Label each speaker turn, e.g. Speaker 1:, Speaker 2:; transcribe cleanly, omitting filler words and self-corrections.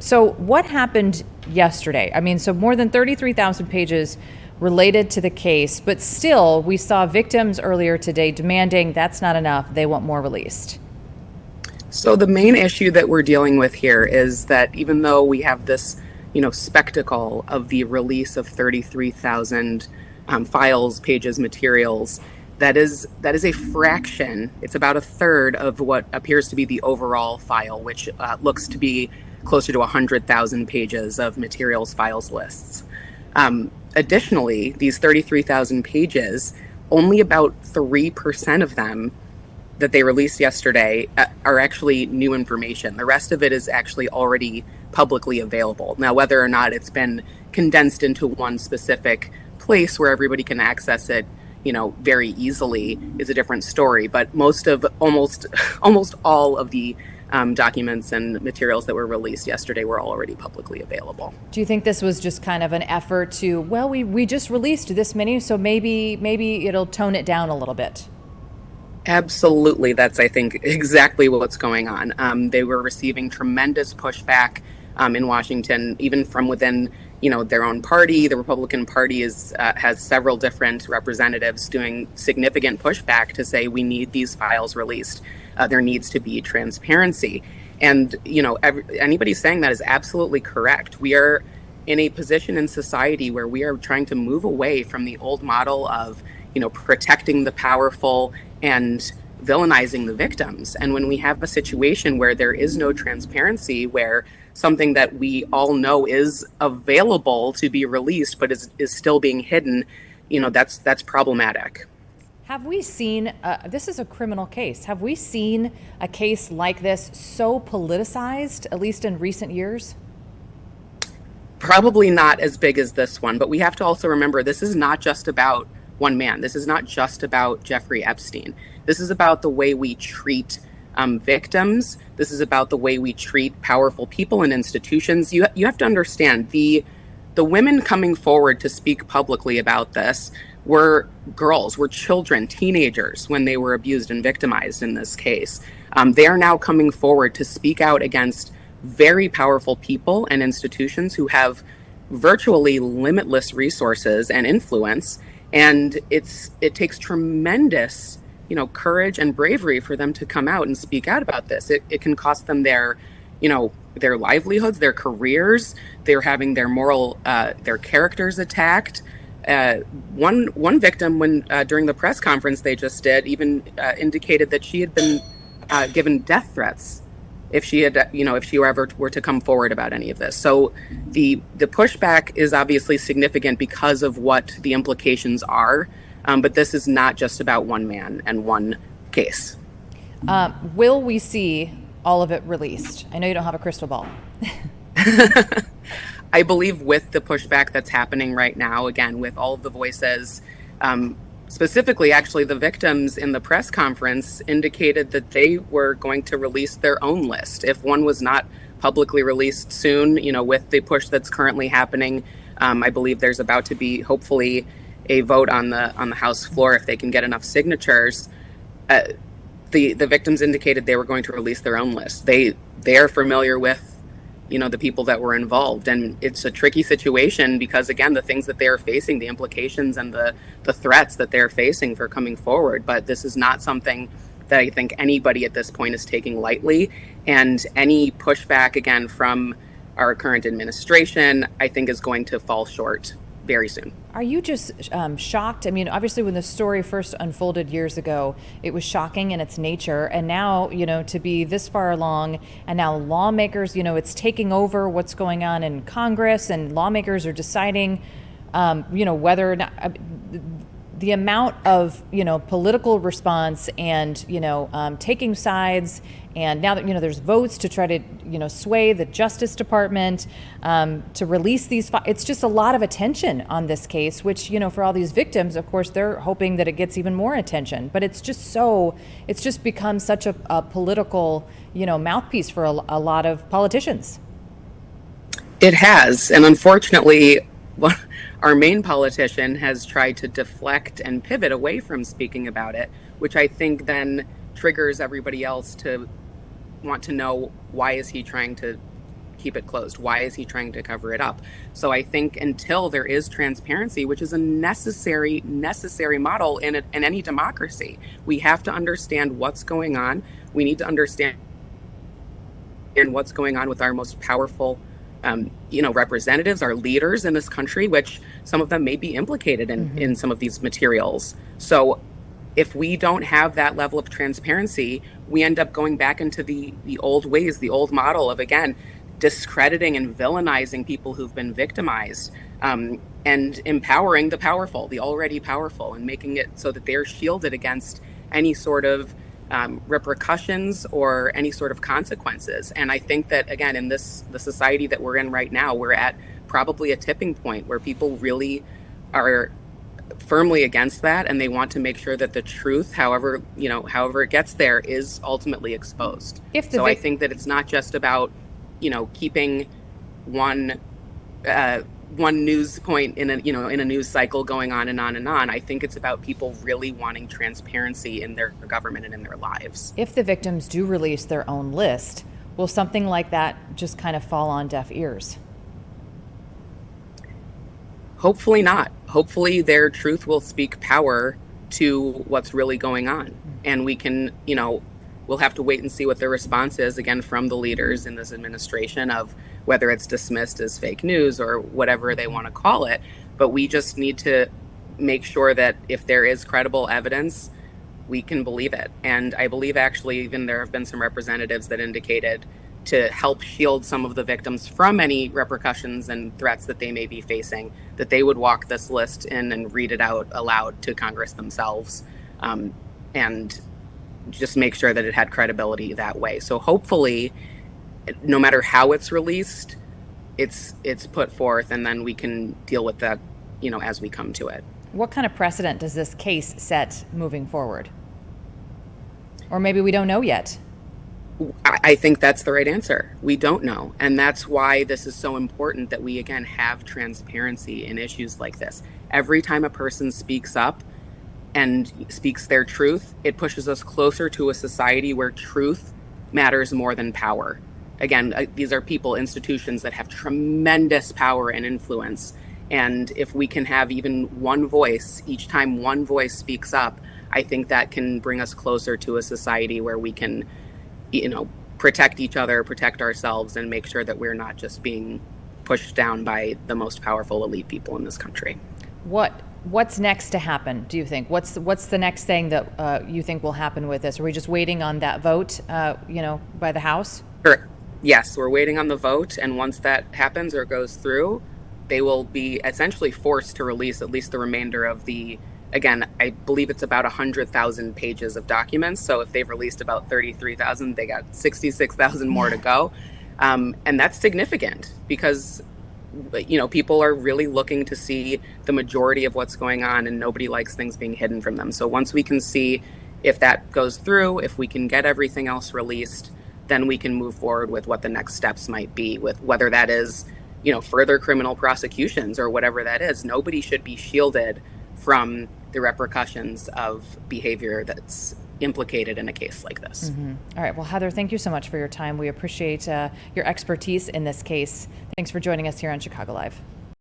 Speaker 1: So what happened yesterday? I mean, so more than 33,000 pages related to the case, but still we saw victims earlier today demanding that's not enough. They want more released.
Speaker 2: So the main issue that we're dealing with here is that even though we have this, spectacle of the release of 33,000 files, pages, materials, that is a fraction. It's about a third of what appears to be the overall file, which looks to be closer to 100,000 pages of materials, files, lists. Additionally, these 33,000 pages, only about 3% of them that they released yesterday are actually new information. The rest of it is actually already publicly available. Now, whether or not it's been condensed into one specific place where everybody can access it, very easily is a different story. But almost all of the documents and materials that were released yesterday were already publicly available.
Speaker 1: Do you think this was just kind of an effort to, well, we just released this many, so maybe it'll tone it down a little bit?
Speaker 2: Absolutely. That's, I think, exactly what's going on. They were receiving tremendous pushback in Washington, even from within, their own party. The Republican Party has several different representatives doing significant pushback to say we need these files released. There needs to be transparency. And, anybody saying that is absolutely correct. We are in a position in society where we are trying to move away from the old model of, protecting the powerful and villainizing the victims. And when we have a situation where there is no transparency, where something that we all know is available to be released but is still being hidden, that's problematic.
Speaker 1: Have we seen, this is a criminal case, have we seen a case like this so politicized, at least in recent years?
Speaker 2: Probably not as big as this one, but we have to also remember this is not just about one man. This is not just about Jeffrey Epstein. This is about the way we treat victims. This is about the way we treat powerful people and institutions. You have to understand the women coming forward to speak publicly about this were girls, were children, teenagers when they were abused and victimized in this case. They are now coming forward to speak out against very powerful people and institutions who have virtually limitless resources and influence. And it takes tremendous, courage and bravery for them to come out and speak out about this. It can cost them their livelihoods, their careers. They're having their their characters attacked. One victim, when during the press conference they just did, even indicated that she had been given death threats if she had, if she ever were to come forward about any of this. So the pushback is obviously significant because of what the implications are. But this is not just about one man and one case.
Speaker 1: Will we see all of it released? I know you don't have a crystal ball.
Speaker 2: I believe with the pushback that's happening right now, again, with all of the voices, specifically, actually, the victims in the press conference indicated that they were going to release their own list. If one was not publicly released soon, with the push that's currently happening, I believe there's about to be, hopefully, a vote on the House floor if they can get enough signatures. The victims indicated they were going to release their own list. They are familiar with the people that were involved, and it's a tricky situation because, again, the things that they are facing, the implications and the threats that they're facing for coming forward. But this is not something that I think anybody at this point is taking lightly, and any pushback, again, from our current administration, I think is going to fall short very soon.
Speaker 1: Are you just shocked? I mean, obviously when the story first unfolded years ago, it was shocking in its nature. And now, to be this far along and now lawmakers, it's taking over what's going on in Congress, and lawmakers are deciding, whether or not the amount of, political response and, taking sides. And now that, there's votes to try to, sway the Justice Department to release these it's just a lot of attention on this case, which, for all these victims, of course, they're hoping that it gets even more attention. But it's just become such a political, mouthpiece for a lot of politicians.
Speaker 2: It has. And unfortunately, our main politician has tried to deflect and pivot away from speaking about it, which I think then triggers everybody else to want to know, why is he trying to keep it closed? Why is he trying to cover it up? So I think until there is transparency, which is a necessary model in any democracy, we have to understand what's going on. We need to understand what's going on with our most powerful representatives, our leaders in this country, which some of them may be implicated in some of these materials. So if we don't have that level of transparency, we end up going back into the old ways, the old model of, again, discrediting and villainizing people who've been victimized, and empowering the powerful, the already powerful, and making it so that they're shielded against any sort of repercussions or any sort of consequences. And I think that, again, in the society that we're in right now, we're at probably a tipping point where people really are firmly against that, and they want to make sure that the truth, however it gets there, is ultimately exposed. I think that it's not just about keeping one news point in a news cycle going on and on and on. I think it's about people really wanting transparency in their government and in their lives.
Speaker 1: If the victims do release their own list, will something like that just kind of fall on deaf ears?
Speaker 2: Hopefully not. Hopefully their truth will speak power to what's really going on. And we can, we'll have to wait and see what the response is, again, from the leaders in this administration, of whether it's dismissed as fake news or whatever they want to call it. But we just need to make sure that if there is credible evidence, we can believe it. And I believe actually even there have been some representatives that indicated, to help shield some of the victims from any repercussions and threats that they may be facing, that they would walk this list in and read it out aloud to Congress themselves, and just make sure that it had credibility that way. So hopefully, no matter how it's released, it's put forth, and then we can deal with that, as we come to it.
Speaker 1: What kind of precedent does this case set moving forward? Or maybe we don't know yet.
Speaker 2: I think that's the right answer. We don't know. And that's why this is so important that we, again, have transparency in issues like this. Every time a person speaks up and speaks their truth, it pushes us closer to a society where truth matters more than power. Again, these are people, institutions that have tremendous power and influence. And if we can have even one voice, each time one voice speaks up, I think that can bring us closer to a society where we can protect each other, protect ourselves, and make sure that we're not just being pushed down by the most powerful elite people in this country.
Speaker 1: What's next to happen, do you think? What's the next thing that you think will happen with this? Are we just waiting on that vote, by the House?
Speaker 2: Sure. Yes, we're waiting on the vote, and once that happens or goes through, they will be essentially forced to release at least the remainder of the, again, I believe it's about 100,000 pages of documents. So if they've released about 33,000, they got 66,000 more to go. And that's significant because, people are really looking to see the majority of what's going on, and nobody likes things being hidden from them. So once we can see if that goes through, if we can get everything else released, then we can move forward with what the next steps might be, with whether that is, further criminal prosecutions or whatever that is. Nobody should be shielded from the repercussions of behavior that's implicated in a case like this.
Speaker 1: All right. Well, Heather, thank you so much for your time. We appreciate your expertise in this case. Thanks for joining us here on Chicago Live.